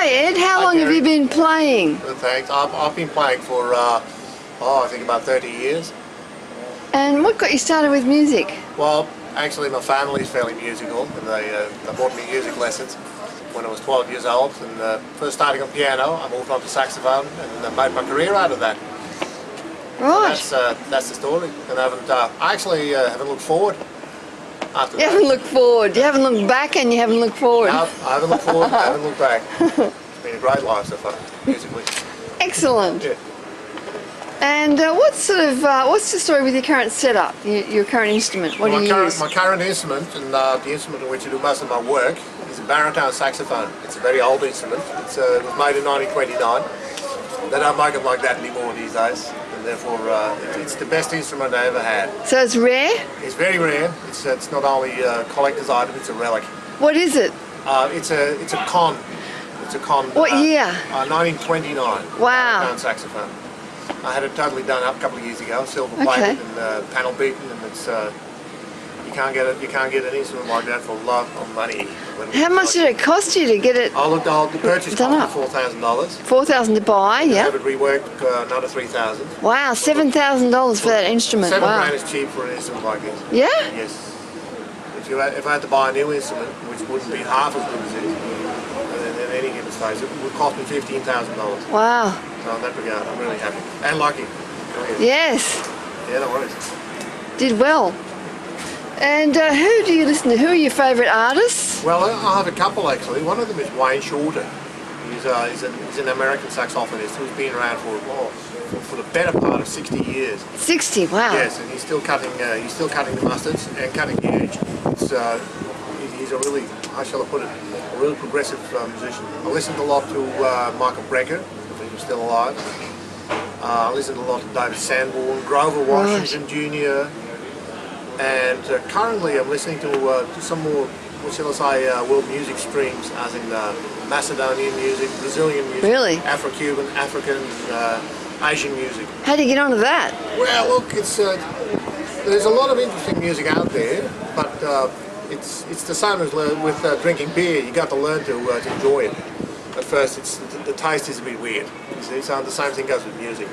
Hi Ed, how long have you been playing? Thanks. I've been playing for, I think about 30 years. And what got you started with music? Well, actually my family's fairly musical, and they bought me music lessons when I was 12 years old. And first starting on piano, I moved on to saxophone and made my career out of that. Right. So that's the story. And I actually haven't looked forward after that. You haven't looked forward, you haven't looked back, and you haven't looked forward. No, I haven't looked forward, I haven't looked back. It's been a great life so far, musically. Excellent. Yeah. And what's the story with your current setup, your current instrument? What do you use? My current instrument, and the instrument in which I do most of my work, is a baritone saxophone. It's a very old instrument. It was made in 1929. They don't make them like that anymore these days, and therefore it's the best instrument I ever had. So it's rare? It's very rare. It's not only a collector's item, it's a relic. What is it? It's a con. It's a con. What year? 1929. Wow. Baritone saxophone. I had it totally done up a couple of years ago, silver plated and panel beaten, and it's you can't get an instrument like that for love of money. How much did it cost you to get it? The purchase cost me $4,000. $4,000 to buy, yeah. Have it reworked, another $3,000. Wow, $7,000 for that instrument. $7,000 wow. is cheap for an instrument like this. Yeah. Yes. If I had to buy a new instrument, which wouldn't be half as good as this, in any given stage, it would cost me $15,000. Wow. So in that regard, I'm really happy and lucky. Yes. Yeah, no worries. Did well. And who do you listen to? Who are your favourite artists? Well, I have a couple actually. One of them is Wayne Shorter. He's an American saxophonist who's been around for the better part of 60 years. 60, wow. Yes, and he's still cutting the mustards and cutting the edge. He's a really, how shall I put it, a really progressive musician. I listened a lot to Michael Brecker, I think he's still alive. I listened a lot to David Sanborn, Grover Washington Jr. And currently I'm listening to some more, what shall I say, world music streams, as in Macedonian music, Brazilian music, really? Afro-Cuban, African, Asian music. How do you get onto that? Well, look, there's a lot of interesting music out there, but it's the same as with drinking beer. You got to learn to enjoy it. At first, the taste is a bit weird. You see, so the same thing goes with music.